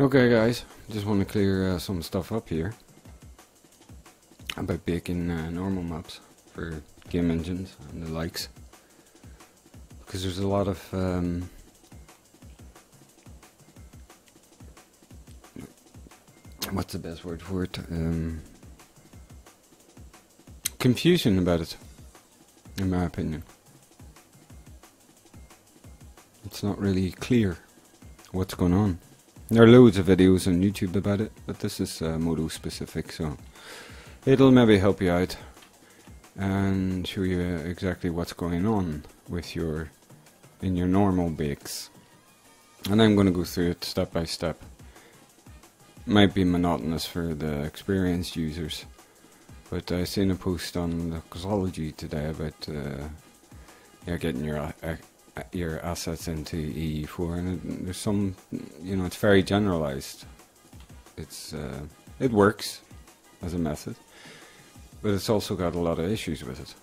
Okay guys, just want to clear some stuff up here about baking normal maps for game engines and the likes, because there's a lot of what's the best word for it, confusion about it, in my opinion. It's not really clear what's going on. There are loads of videos on YouTube about it, but this is Modo specific, so it'll maybe help you out and show you exactly what's going on with in your normal bakes. And I'm going to go through it step by step. Might be monotonous for the experienced users, but I seen a post on the Cosology today about getting your assets into E4, and there's some, it's very generalized. It works as a method, but it's also got a lot of issues with it.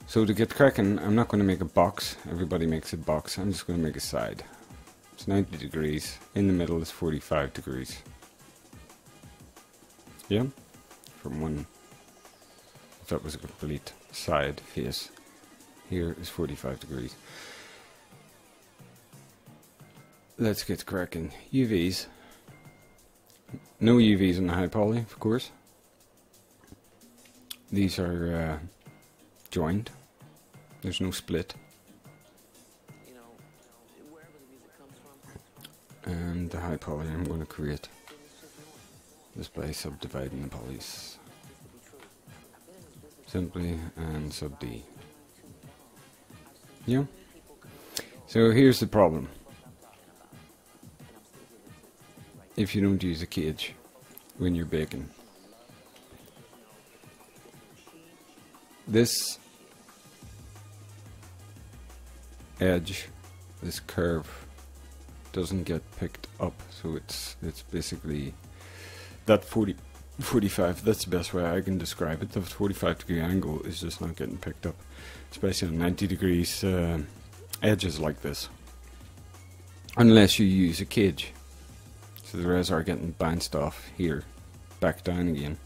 So to get cracking, I'm not going to make a box. Everybody makes a box. I'm just going to make a side. It's 90 degrees. In the middle is 45 degrees. Yeah? From one, if that was a complete side face. Here is 45 degrees. Let's get cracking. UVs. No UVs in the high poly, of course. These are joined. There's no split. And the high poly I'm going to create just by subdividing the polys simply and sub D. Yeah. So here's the problem. If you don't use a cage when you're baking, this edge, this curve, doesn't get picked up. So it's basically that 45, that's the best way I can describe it. The 45 degree angle is just not getting picked up, especially on 90 degrees edges like this, unless you use a cage. So the res are getting bounced off here, back down again,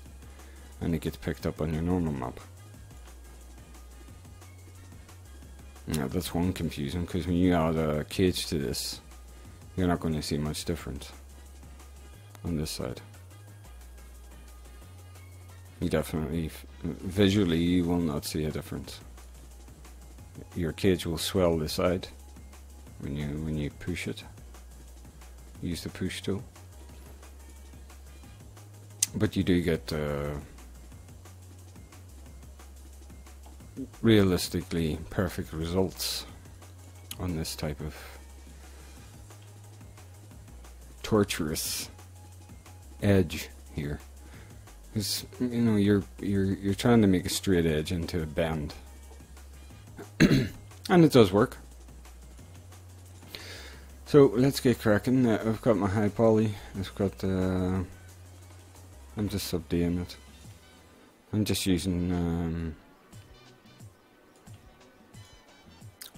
and it gets picked up on your normal map. Now that's one confusion, because when you add a cage to this, you're not going to see much difference on this side. You definitely, visually, you will not see a difference. Your cage will swell the side when you push it. Use the push tool, but you do get realistically perfect results on this type of tortuous edge here. Because you're trying to make a straight edge into a bend, and it does work. So let's get cracking. I've got my high poly. I've got I'm just sub-D'ing it. I'm just using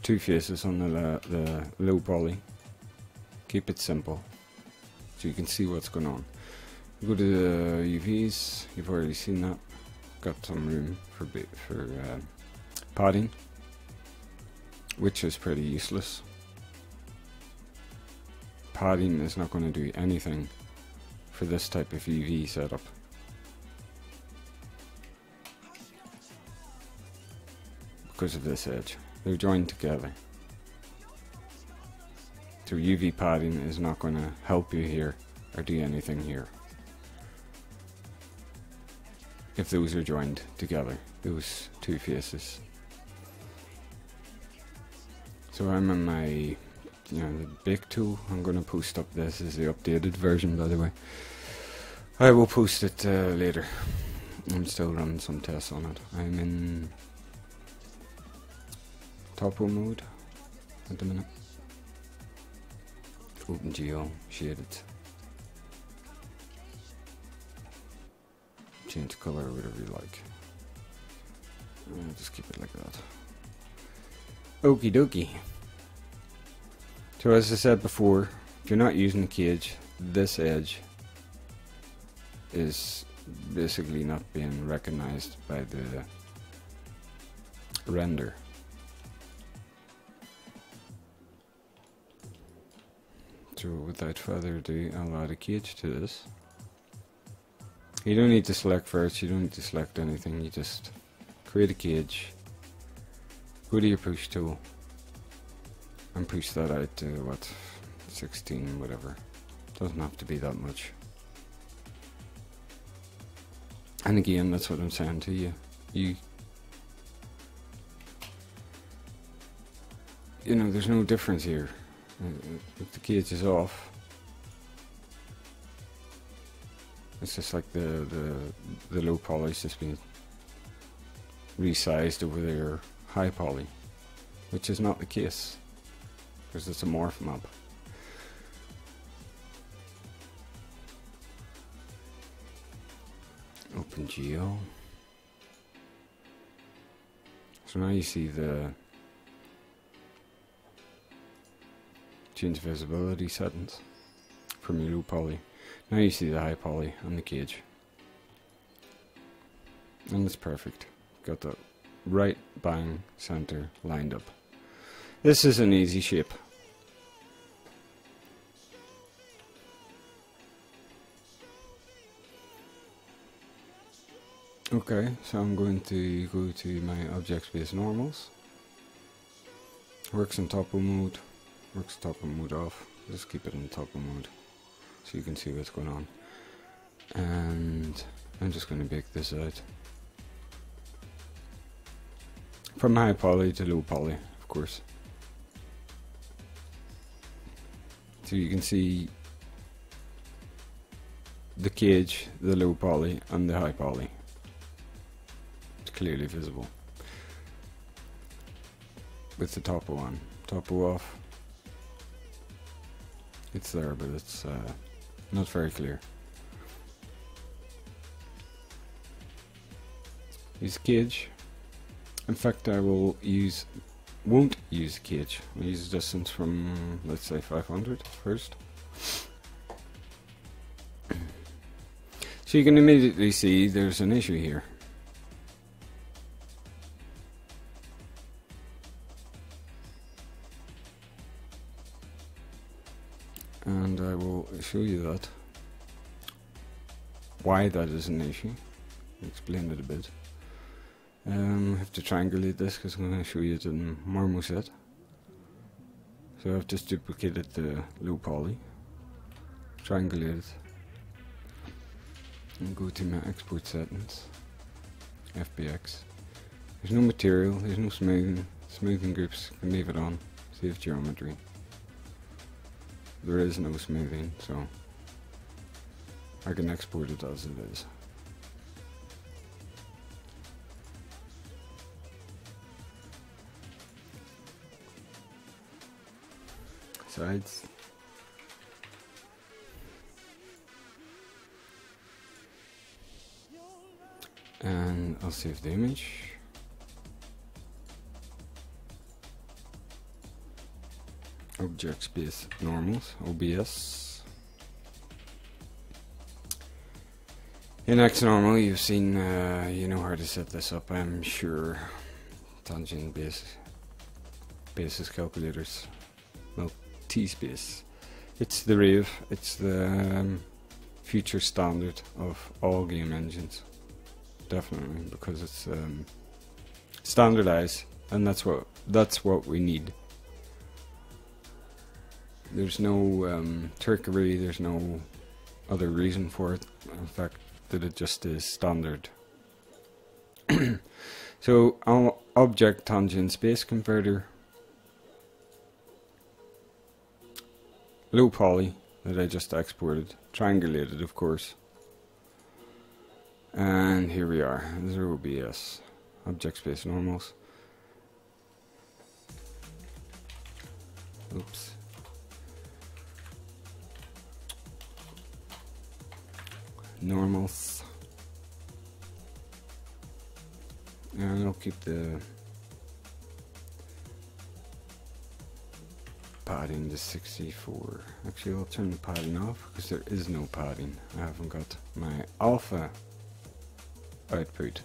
two faces on the low poly. Keep it simple, so you can see what's going on. Go to the UVs, you've already seen that. Got some room for padding, which is pretty useless. Padding is not going to do anything for this type of UV setup. Because of this edge. They're joined together. So UV padding is not going to help you here or do anything here. If those are joined together, those two faces. So I'm on my, the bake tool. I'm going to post up, this is the updated version, by the way. I will post it later. I'm still running some tests on it. I'm in topo mode at the minute. OpenGL shaded. Change color or whatever you like. Just keep it like that. Okie dokie. So as I said before, If you're not using the cage, this edge is basically not being recognized by the render. So without further ado, I'll add a cage to this. You don't need to select first, you don't need to select anything, you just create a cage, go to your push tool and push that out to what, 16, whatever. Doesn't have to be that much. And again, that's what I'm saying to you. You know, there's no difference here. If the cage is off, it's just like the low poly's just been resized over their high poly, which is not the case because it's a morph map. Open Geo. So now you see the change visibility settings from your low poly. Now you see the high poly on the cage. And it's perfect. Got the right bang center lined up. This is an easy shape. Okay, so I'm going to go to my object space normals. Works in topo mode. Works topo mode off. Just keep it in topo mode so you can see what's going on. And I'm just going to bake this out. From high poly to low poly, of course. So you can see the cage, the low poly and the high poly. It's clearly visible. With the topo on. Topo off. It's there, but it's not very clear. Use cage. In fact, I won't use cage. I'll use distance from, let's say, 500 first. So you can immediately see there's an issue here. And I will show you that. Why that is an issue. Explain it a bit. I have to triangulate this because I'm going to show you it in Marmoset. So I've just duplicated the low poly, triangulate it, and go to my export settings, FBX. There's no material, there's no smoothing groups, can leave it on, save geometry. There is no smoothing, so I can export it as it is. Sides. And I'll save the image. Object space normals, OBS. In xNormal you've seen, you know how to set this up, I'm sure. Tangent basis calculators. Well, T-space. It's the rave, it's the future standard of all game engines. Definitely, because it's standardized, and that's what we need. There's no trickery, there's no other reason for it. In fact, that it just is standard. So, our object tangent space converter, low poly that I just exported, triangulated of course, and here we are. There's our OBS, object space normals. Oops. Normals, and I'll keep the padding to 64. Actually, I'll turn the padding off because there is no padding. I haven't got my alpha output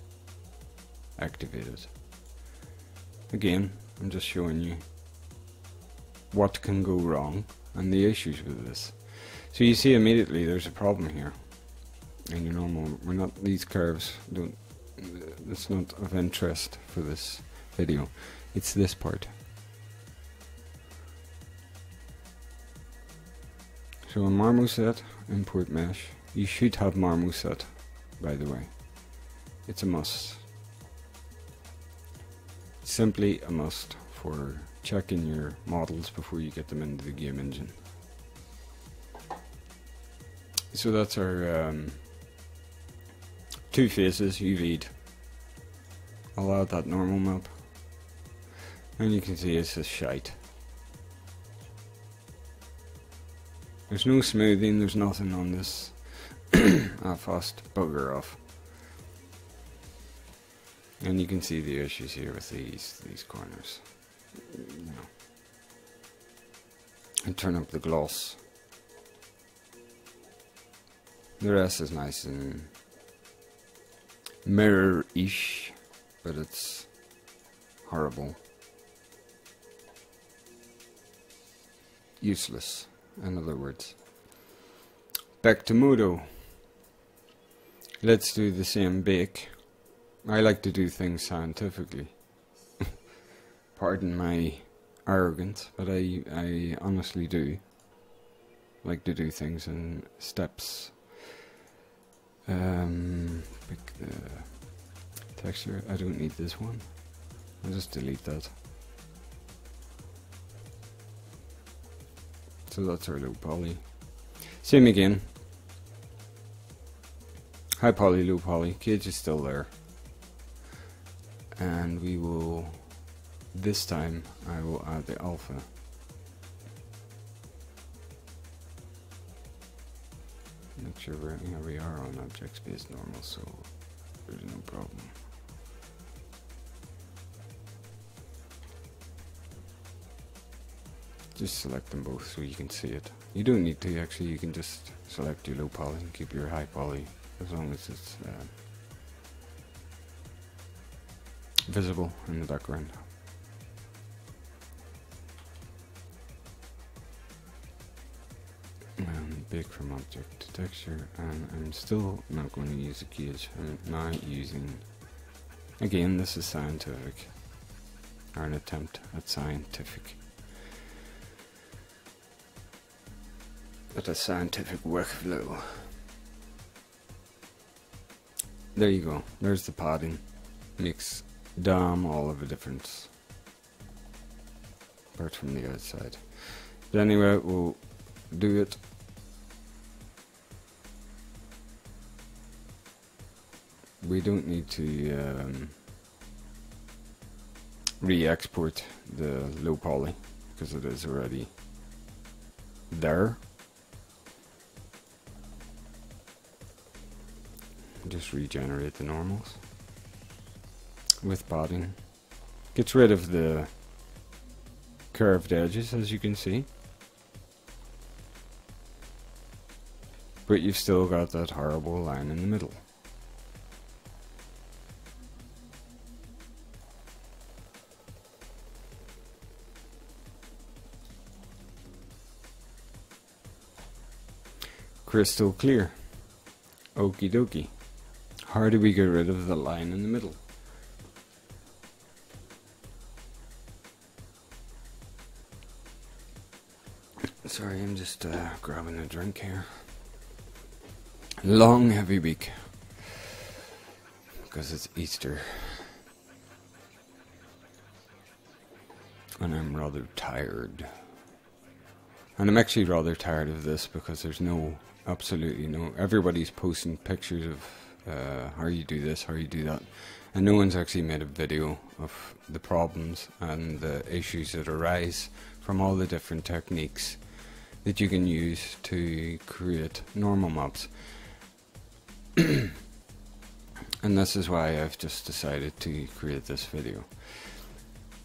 activated. Again, I'm just showing you what can go wrong and the issues with this. So you see immediately there's a problem here. And your normal, we're not, these curves don't, it's not of interest for this video. It's this part. So in Marmoset, import mesh, you should have Marmoset, by the way. It's a must. Simply a must for checking your models before you get them into the game engine. So that's our two faces UV'd. I'll add that normal map. And you can see it's just shite. There's no smoothing, there's nothing on this. Fast bugger off. And you can see the issues here with these corners. You know. And turn up the gloss. The rest is nice and mirror-ish, but it's horrible. Useless, in other words. Back to Modo. Let's do the same bake. I like to do things scientifically. Pardon my arrogance, but I honestly do like to do things in steps. Pick the texture. I don't need this one. I'll just delete that. So that's our low poly. Same again. High poly, low poly. Cage is still there. And we will, this time I will add the alpha. Make sure we are on object space normal, so there's no problem. Just select them both so you can see it. You don't need to actually, you can just select your low poly and keep your high poly as long as it's visible in the background. Bake from object to texture, and I'm still not going to use a cage. I'm now using, again, this is scientific, or an attempt at scientific. At a scientific workflow. There you go, there's the padding. Makes damn all of a difference. Apart from the outside. But anyway, we'll do it. We don't need to re-export the low poly because it is already there. Just regenerate the normals with padding. Gets rid of the curved edges, as you can see, but you've still got that horrible line in the middle. Crystal clear. Okie dokie. How do we get rid of the line in the middle? Sorry, I'm just grabbing a drink here. Long heavy week because it's Easter and I'm rather tired. And I'm actually rather tired of this because there's absolutely no, everybody's posting pictures of how you do this, how you do that, and no one's actually made a video of the problems and the issues that arise from all the different techniques that you can use to create normal maps. And this is why I've just decided to create this video.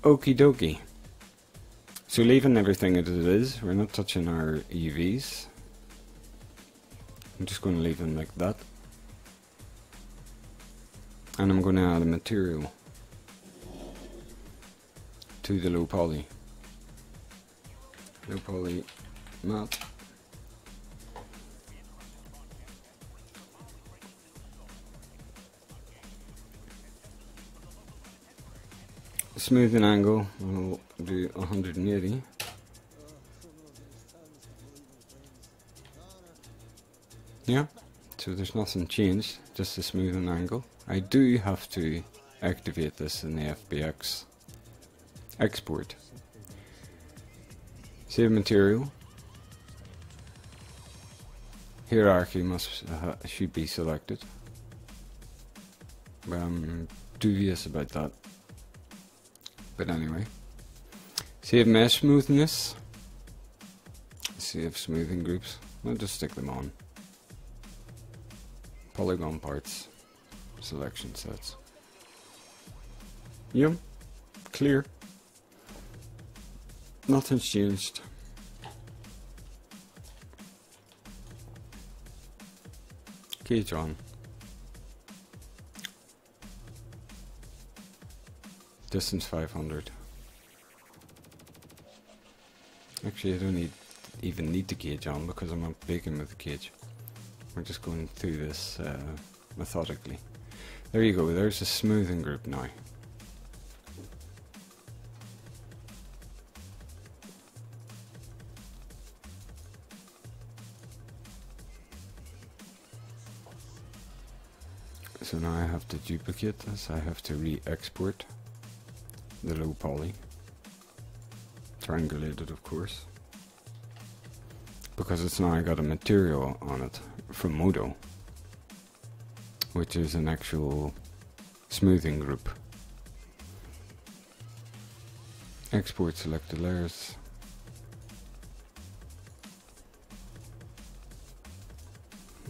Okie dokie. So leaving everything as it is, we're not touching our UVs. I'm just going to leave them like that. And I'm going to add a material to the low poly. Low poly matte. Smoothing angle, we'll do 180. Yeah, so there's nothing changed, just a smoothing angle. I do have to activate this in the FBX export. Save material. Hierarchy should be selected. But I'm dubious about that. But anyway, save mesh smoothness, save smoothing groups, I'll just stick them on. Polygon parts, selection sets. Yep, clear. Nothing's changed. Cage on. Distance 500. Actually, I don't even need the cage on because I'm not baking with the cage. We're just going through this methodically. There you go, there's a smoothing group now. So now I have to duplicate this, I have to re-export the low poly, triangulated of course, because it's now got a material on it from Modo, which is an actual smoothing group. Export selected layers.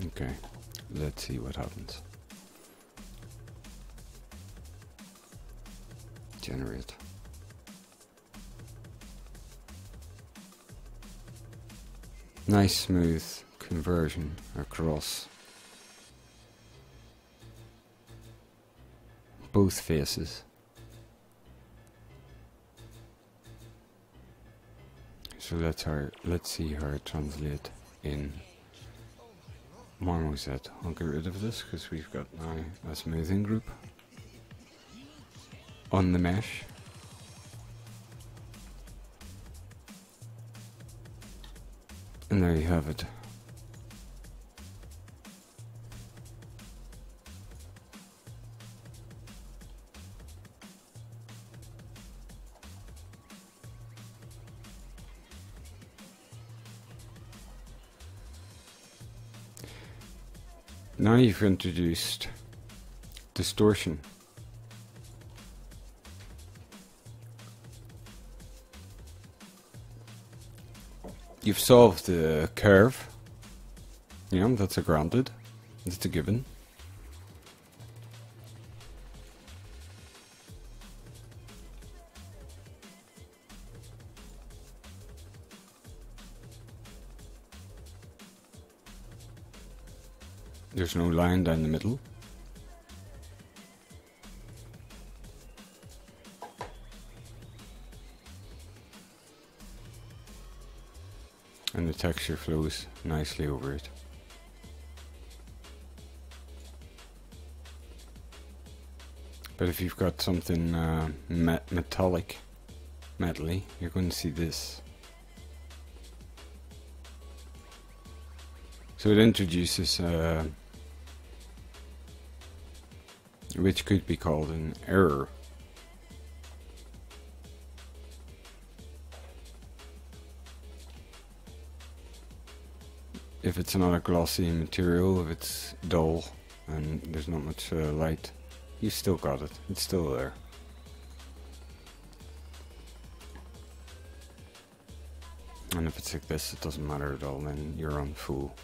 Okay, let's see what happens. Generate. Nice smooth conversion across both faces. So let's see how it translates in Marmoset. I'll get rid of this because we've got now a smoothing group on the mesh. And there you have it. Now you've introduced distortion. You've solved the curve. Yeah, that's a granted. That's a given. There's no line down the middle. And the texture flows nicely over it. But if you've got something metallic, metally, you're going to see this. So it introduces which could be called an error. If it's not a glossy material, if it's dull and there's not much light, you still got it. It's still there. And if it's like this, it doesn't matter at all, then you're on full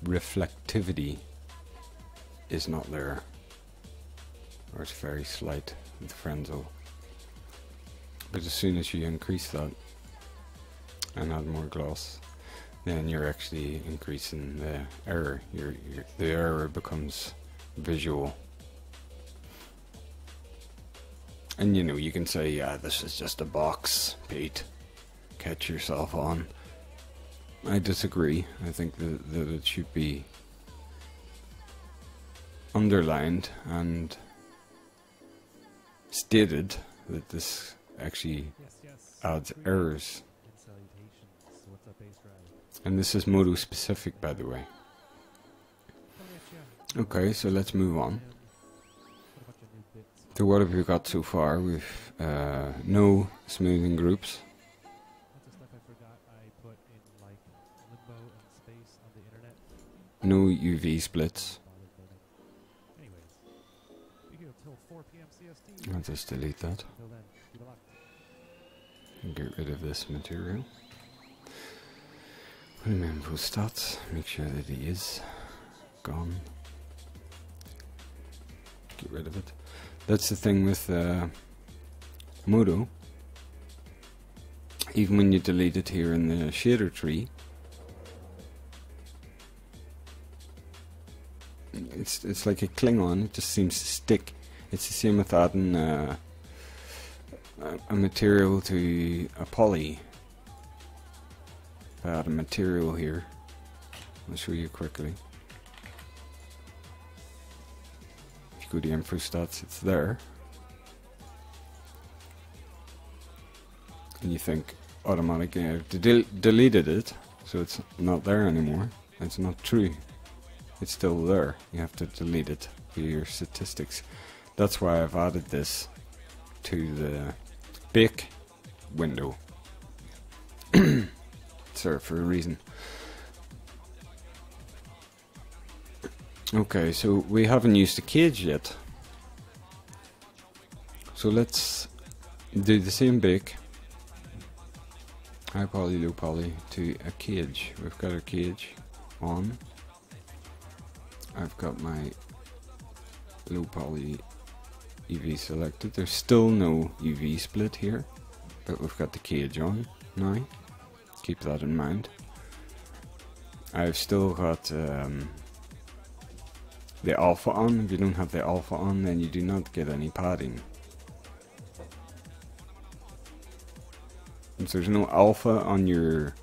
reflectivity is not there. or it's very slight with frenzo. But as soon as you increase that and add more gloss, then you're actually increasing the error. The error becomes visual. And you know, you can say, yeah, this is just a box, Pete. Catch yourself on. I disagree. I think that it should be underlined and stated that this actually adds errors. And this is Modo specific, by the way. Okay, so let's move on. So what have we got so far? We've no smoothing groups. No UV splits. I'll just delete that. And get rid of this material. Put him in post stats. Make sure that he is gone. Get rid of it. That's the thing with Modo. Even when you delete it here in the shader tree, it's like a Klingon. It just seems to stick. It's the same with adding a material to a poly. If I add a material here, I'll show you quickly. If you go to info stats, it's there. And you think automatically I've deleted it, so it's not there anymore. It's not true. It's still there. You have to delete it for your statistics. That's why I've added this to the bake window. Sorry, for a reason. Okay, so we haven't used the cage yet. So let's do the same bake. High poly, low poly to a cage. We've got our cage on. I've got my low poly UV selected. There's still no UV split here, but we've got the cage on now. Keep that in mind. I've still got the alpha on. If you don't have the alpha on, then you do not get any padding. And so there's no alpha on your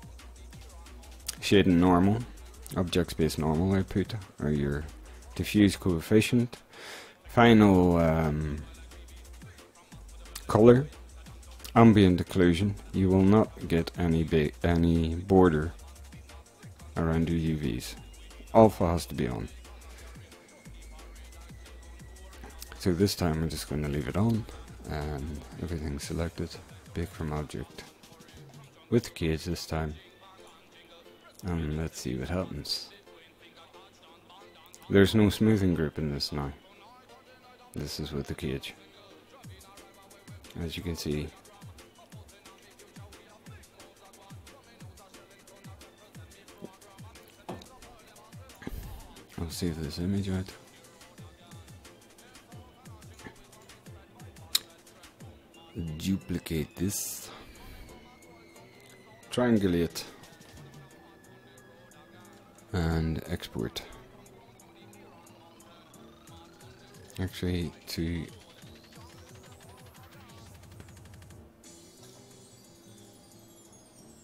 shading normal, object space normal output, or your diffuse coefficient. Final color, ambient occlusion. You will not get any border around your UVs. Alpha has to be on. So this time we're just going to leave it on, and everything's selected. Bake from object with the cage this time, and let's see what happens. There's no smoothing group in this now. This is with the cage. As you can see, I'll save this image out. Duplicate this. Triangulate. And export. Actually, to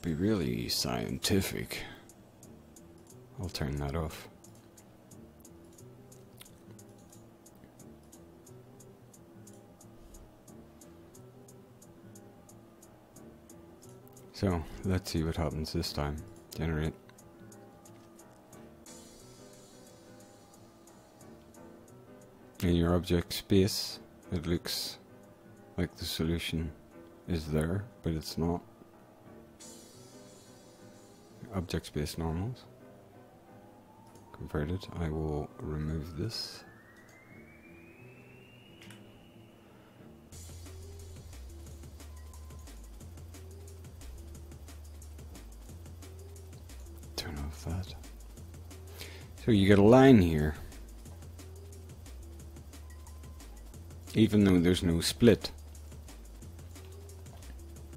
be really scientific, I'll turn that off. So, let's see what happens this time. Generate. In your object space, it looks like the solution is there, but it's not. Object space normals. Converted. I will remove this. Turn off that. So you get a line here. even though there's no split.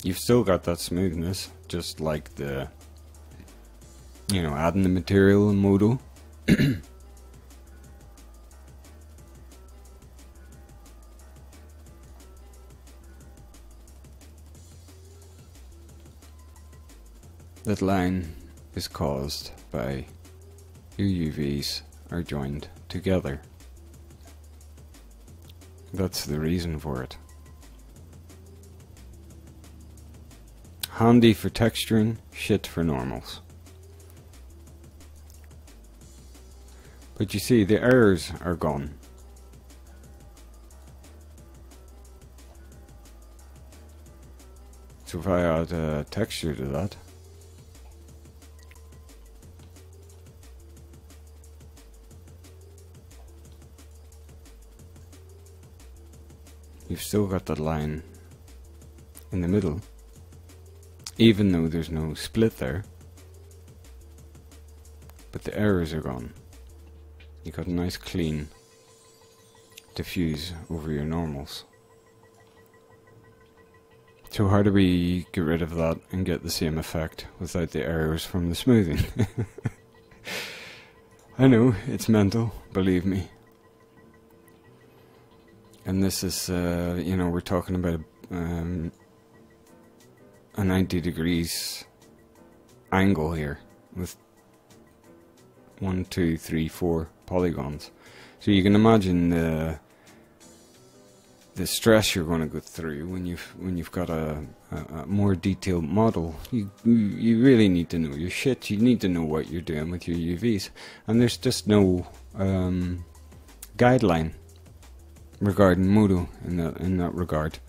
You've still got that smoothness, just like the, you know, adding the material in Modo. That line is caused by your UVs are joined together. That's the reason for it. Handy for texturing, shit for normals. But you see, the errors are gone. So if I add a texture to that, you've still got that line in the middle, even though there's no split there, but the errors are gone. You got a nice clean diffuse over your normals. So how do we get rid of that and get the same effect without the errors from the smoothing? I know, it's mental, believe me. And this is, you know, we're talking about a 90 degrees angle here with 1, 2, 3, 4 polygons. So you can imagine the stress you're going to go through when you've got a more detailed model. You really need to know your shit. You need to know what you're doing with your UVs, and there's just no guideline regarding Modo in that regard,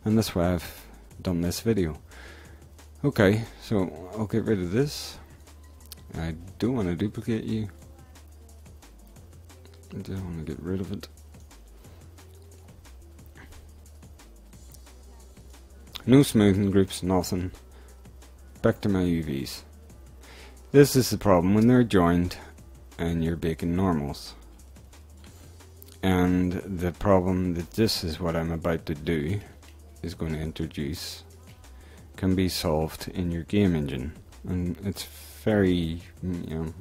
and that's why I've done this video. Okay, so I'll get rid of this. I don't want to duplicate you. I just want to get rid of it. No smoothing groups, nothing. Back to my UVs. This is the problem when they're joined and you're baking normals. And the problem that this is what I'm about to do is going to introduce can be solved in your game engine. And it's very, you know,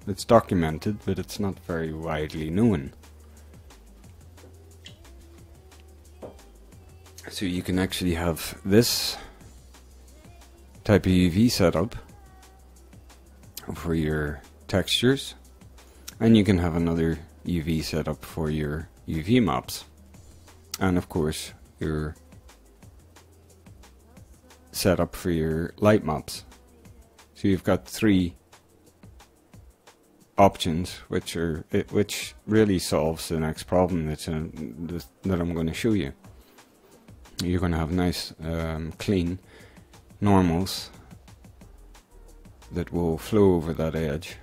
it's documented, but it's not very widely known. So you can actually have this type of UV setup for your textures, and you can have another UV setup for your UV maps, and of course your setup for your light maps. So you've got 3 options, which really solves the next problem that I'm going to show you. You're going to have nice clean normals that will flow over that edge.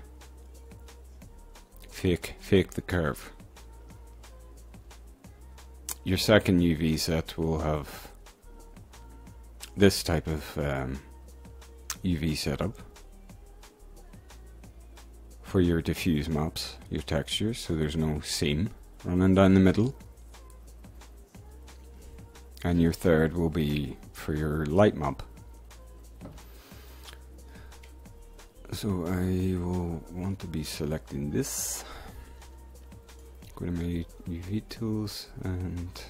Fake the curve. Your second UV set will have this type of UV setup for your diffuse maps, your textures, so there's no seam running down the middle. And your third will be for your light map. So I will want to be selecting this. Go to my UV tools, and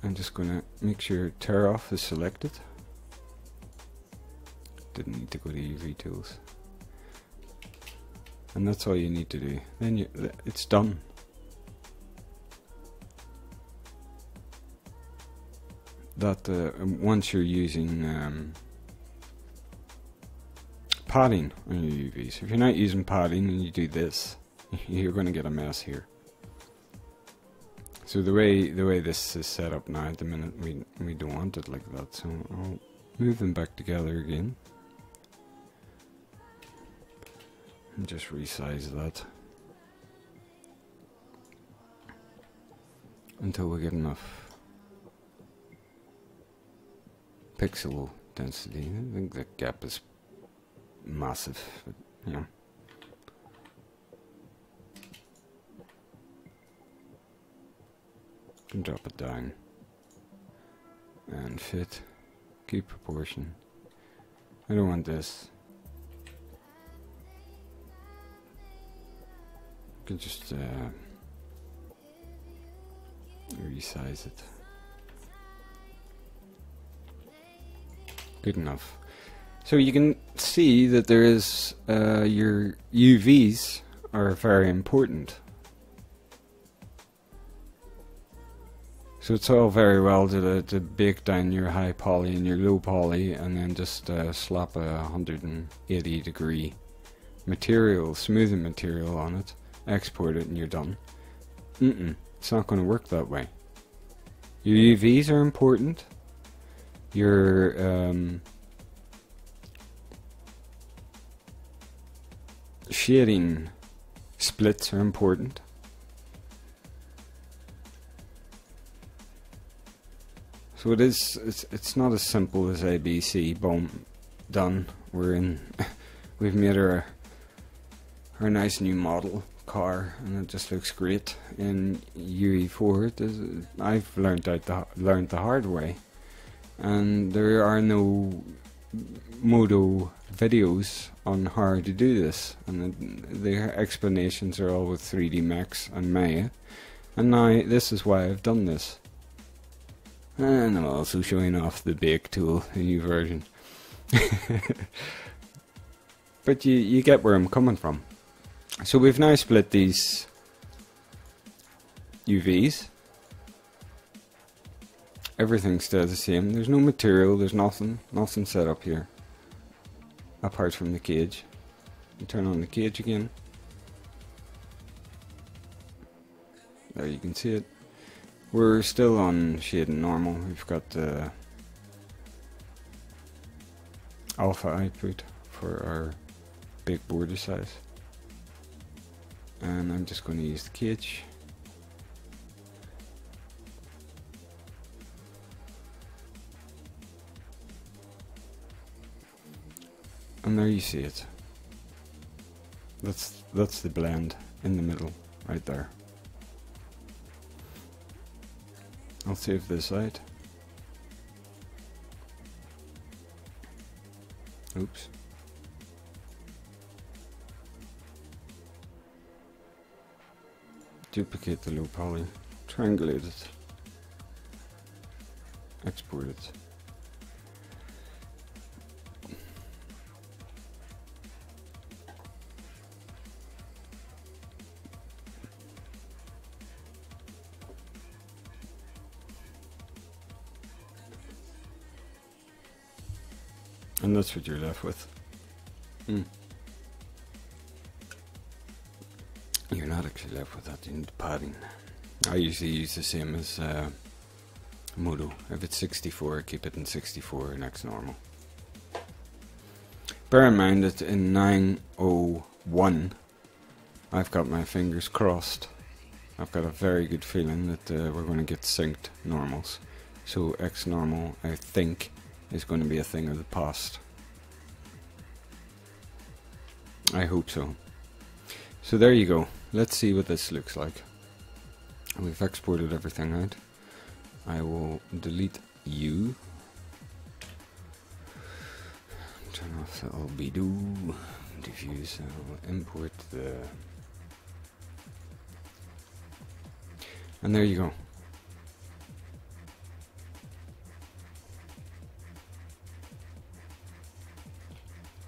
I'm just going to make sure tear off is selected. Didn't need to go to UV tools. And that's all you need to do. Then it's done. That once you're using padding on your UVs. If you're not using padding and you do this, you're going to get a mess here. So the way this is set up now, at the minute we don't want it like that. So I'll move them back together again and just resize that until we get enough pixel density. I think the gap is massive, but you know. can drop it down and fit, keep proportion. I don't want this. I can just resize it. Good enough. So you can see that there is your UVs are very important. So it's all very well to bake down your high poly and your low poly and then just slap a 180 degree material, smoothing material on it, export it and you're done. It's not going to work that way. Your UVs are important. Your shading splits are important. So it's not as simple as ABC. Boom, done. We're in. We've made our nice new model car, and it just looks great in UE4. I've learned the hard way, and there are no Modo videos on how to do this, and the explanations are all with 3D Max and Maya. And now this is why I've done this. And I'm also showing off the bake tool, the new version. But you get where I'm coming from. So we've now split these UVs. Everything stays the same. There's no material, there's nothing set up here. Apart from the cage. You turn on the cage again. There you can see it. We're still on xNormal. We've got the alpha output for our big border size. And I'm just going to use the cage. And there you see it. That's the blend in the middle, right there. I'll save this out. Oops. Duplicate the low poly, triangulate it, export it. And that's what you're left with. You're not actually left with that, you need padding. I usually use the same as Modo. If it's 64, I keep it in 64 in xNormal. Bear in mind that in 901, I've got my fingers crossed. I've got a very good feeling that we're going to get synced normals. So xNormal, I think, is going to be a thing of the past. I hope so. So there you go. Let's see what this looks like. We've exported everything out. I will delete you. Turn off the albedo. Diffuse. I will import the... And there you go.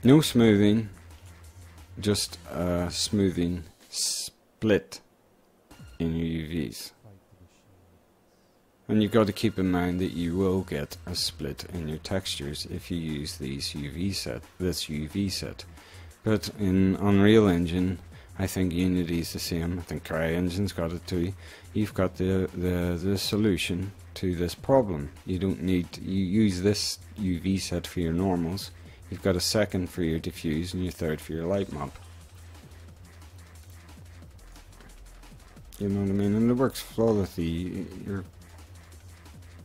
No smoothing, just a smoothing split in your UVs. And you've got to keep in mind that you will get a split in your textures if you use this UV set. But in Unreal Engine, I think Unity is the same. I think CryEngine's got it too. You've got the solution to this problem. You don't need you use this UV set for your normals. You've got a second for your diffuse and your third for your light map. You know what I mean? And it works flawlessly.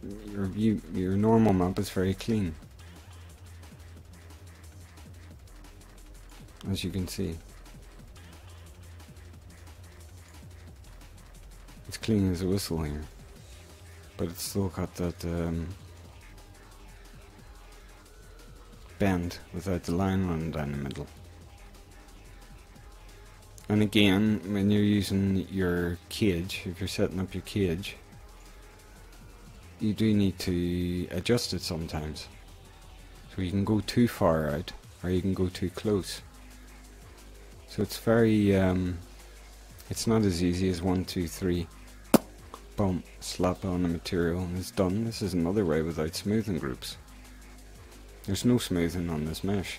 Your normal map is very clean, as you can see. It's clean as a whistle here. but it's still got that bend without the line running down the middle. And again, when you're using your cage, if you're setting up your cage, you do need to adjust it sometimes. So you can go too far out, or you can go too close. So it's very, it's not as easy as 1, 2, 3, boom, slap on the material and it's done. This is another way without smoothing groups. There's no smoothing on this mesh.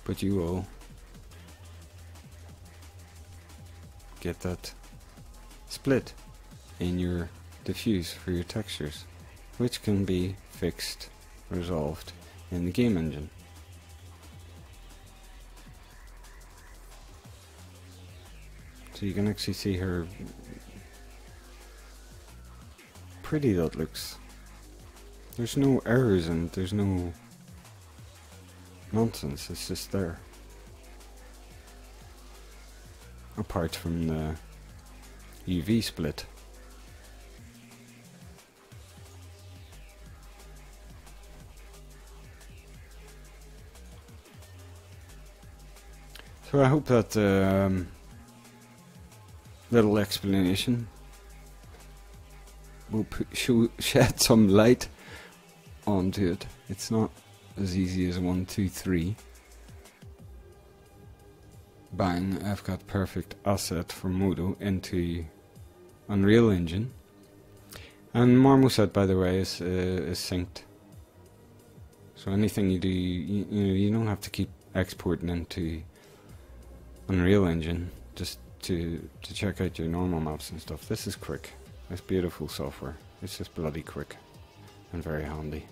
But you will get that split in your diffuse for your textures, which can be fixed, resolved in the game engine. So you can actually see how pretty that looks. There's no errors and there's no nonsense, it's just there. Apart from the UV split. So I hope that little explanation will shed some light onto it. It's not as easy as 1, 2, 3. Bang, I've got perfect asset from Modo into Unreal Engine. And Marmoset, by the way, is synced. So anything you do, you don't have to keep exporting into Unreal Engine just to check out your normal maps and stuff. This is quick. It's beautiful software. It's just bloody quick and very handy.